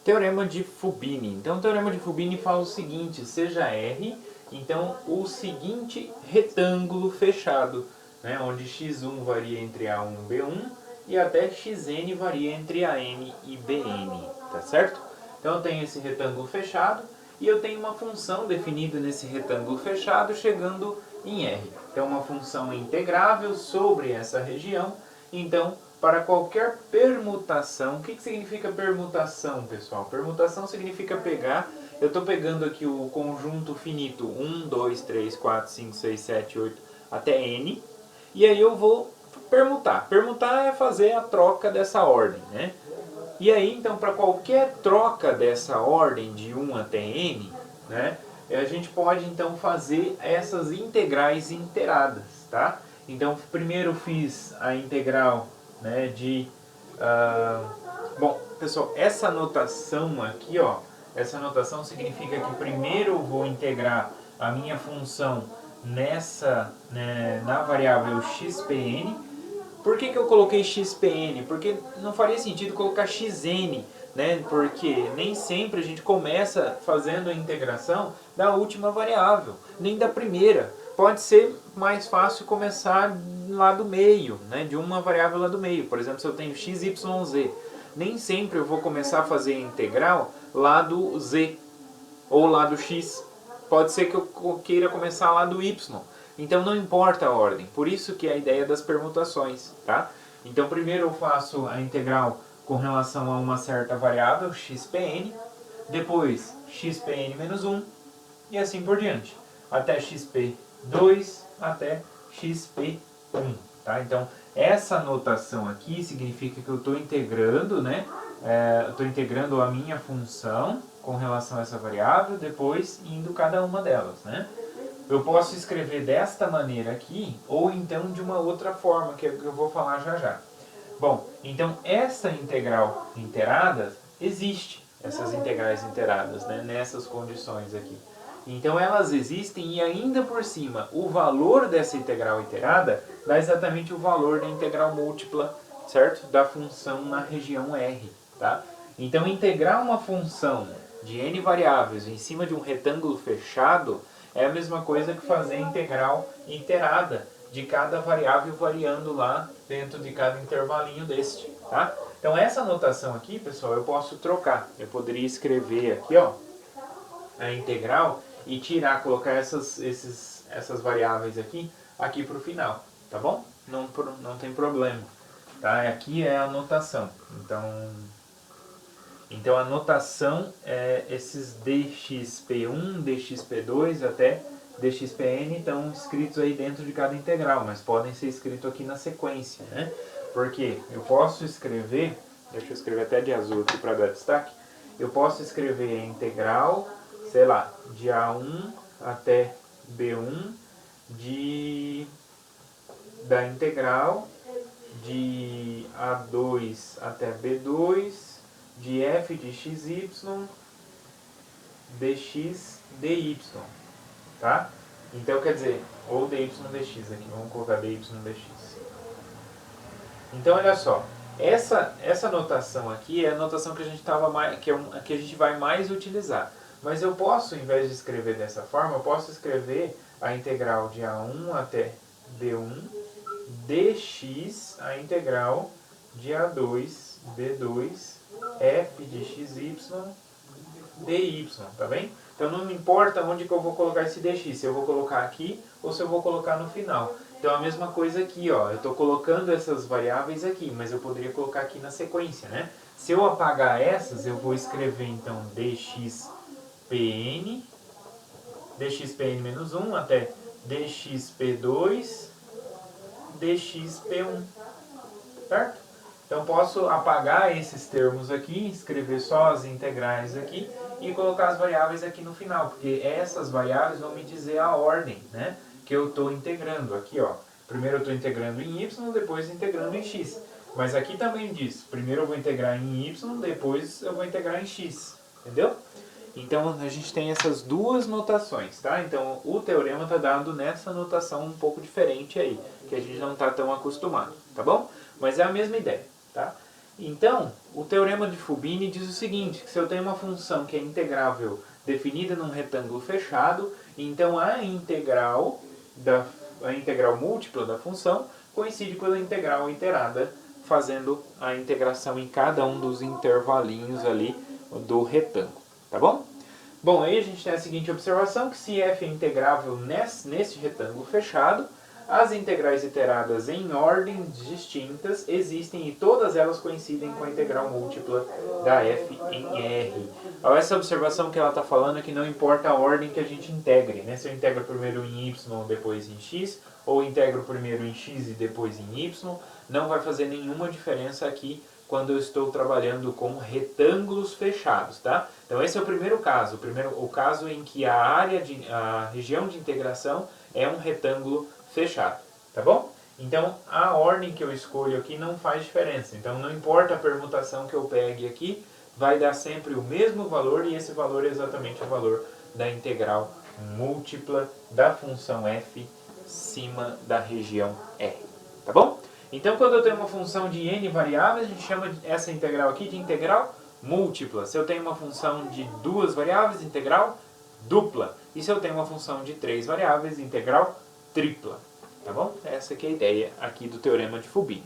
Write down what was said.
Teorema de Fubini. Então, o Teorema de Fubini fala o seguinte: seja R, então, o seguinte retângulo fechado, né, onde x1 varia entre A1 e B1 e até xn varia entre AN e BN, tá certo? Então, eu tenho esse retângulo fechado e eu tenho uma função definida nesse retângulo fechado chegando em R. Então, uma função integrável sobre essa região. Então, para qualquer permutação, o que significa permutação, pessoal? Permutação significa pegar, eu estou pegando aqui o conjunto finito 1, 2, 3, 4, 5, 6, 7, 8 até N, e aí eu vou permutar. Permutar é fazer a troca dessa ordem, né? E aí, então, para qualquer troca dessa ordem de 1 até N, né, a gente pode, então, fazer essas integrais inteiradas, tá? Então, primeiro eu fiz a integral, né, de... bom, pessoal, essa notação aqui, ó, essa notação significa que primeiro eu vou integrar a minha função nessa, né, na variável xpn. Por que eu coloquei xpn? Porque não faria sentido colocar xn, né? Porque nem sempre a gente começa fazendo a integração da última variável, nem da primeira. Pode ser mais fácil começar lá do meio, né? De uma variável lá do meio. Por exemplo, se eu tenho x, y, z, nem sempre eu vou começar a fazer a integral lá do z ou lá do x. Pode ser que eu queira começar lá do y. Então não importa a ordem, por isso que é a ideia das permutações, tá? Então primeiro eu faço a integral com relação a uma certa variável, xpn, depois xpn menos 1, e assim por diante, até xp2, até xp1, tá? Então essa notação aqui significa que eu estou integrando, né? Estou integrando a minha função com relação a essa variável, depois indo cada uma delas, né? Eu posso escrever desta maneira aqui, ou então de uma outra forma, que eu vou falar já já. Bom, então essa integral inteirada existe, essas integrais inteiradas, né, nessas condições aqui. Então elas existem e ainda por cima, o valor dessa integral inteirada dá exatamente o valor da integral múltipla, certo? Da função na região R, tá? Então integrar uma função de n variáveis em cima de um retângulo fechado é a mesma coisa que fazer a integral inteirada de cada variável variando lá dentro de cada intervalinho deste, tá? Então essa notação aqui, pessoal, eu posso trocar. Eu poderia escrever aqui, ó, a integral e tirar, colocar essas variáveis aqui para o final, tá bom? Não tem problema, tá? Aqui é a notação. Então a notação é esses dxp1, dxp2 até dxpn estão escritos aí dentro de cada integral, mas podem ser escritos aqui na sequência, né? Porque eu posso escrever, deixa eu escrever até de azul aqui para dar destaque, eu posso escrever a integral, sei lá, de A1 até B1, da integral de A2 até B2, de f de xy, dx, dy, tá? Então quer dizer, ou dy dx aqui, vamos colocar dy dx. Então olha só, essa notação aqui é a notação que a gente que a gente vai mais utilizar. Mas eu posso, em vez de escrever dessa forma, eu posso escrever a integral de A1 até B1 dx, a integral de A2 B2 f de xy dy, tá bem? Então não me importa onde que eu vou colocar esse dx, se eu vou colocar aqui ou se eu vou colocar no final. Então a mesma coisa aqui, ó, eu estou colocando essas variáveis aqui, mas eu poderia colocar aqui na sequência, né? Se eu apagar essas, eu vou escrever então dxpn menos 1 até dxp2 dxp1, certo? Então posso apagar esses termos aqui, escrever só as integrais aqui e colocar as variáveis aqui no final, porque essas variáveis vão me dizer a ordem, né, que eu estou integrando. Aqui, ó, primeiro eu estou integrando em y, depois integrando em x. Mas aqui também diz, primeiro eu vou integrar em y, depois eu vou integrar em x, entendeu? Então a gente tem essas duas notações, tá? Então o teorema está dado nessa notação um pouco diferente aí, que a gente não está tão acostumado, tá bom? Mas é a mesma ideia, tá? Então, o teorema de Fubini diz o seguinte, que se eu tenho uma função que é integrável definida num retângulo fechado, então a integral múltipla da função coincide com a integral iterada, fazendo a integração em cada um dos intervalinhos ali do retângulo, tá bom? Bom, aí a gente tem a seguinte observação, que se f é integrável nesse retângulo fechado, as integrais iteradas em ordens distintas existem e todas elas coincidem com a integral múltipla da f em R. Essa observação que ela está falando é que não importa a ordem que a gente integre, né? Se eu integro primeiro em y, depois em x, ou integro primeiro em x e depois em y, não vai fazer nenhuma diferença aqui quando eu estou trabalhando com retângulos fechados, tá? Então esse é o primeiro caso, o caso em que a região de integração é um retângulo fechado, tá bom? Então a ordem que eu escolho aqui não faz diferença, então não importa a permutação que eu pegue aqui, vai dar sempre o mesmo valor e esse valor é exatamente o valor da integral múltipla da função f acima da região R, tá bom? Então, quando eu tenho uma função de n variáveis, a gente chama essa integral aqui de integral múltipla. Se eu tenho uma função de 2 variáveis, integral dupla. E se eu tenho uma função de 3 variáveis, integral tripla. Tá bom? Essa aqui é a ideia aqui do teorema de Fubini.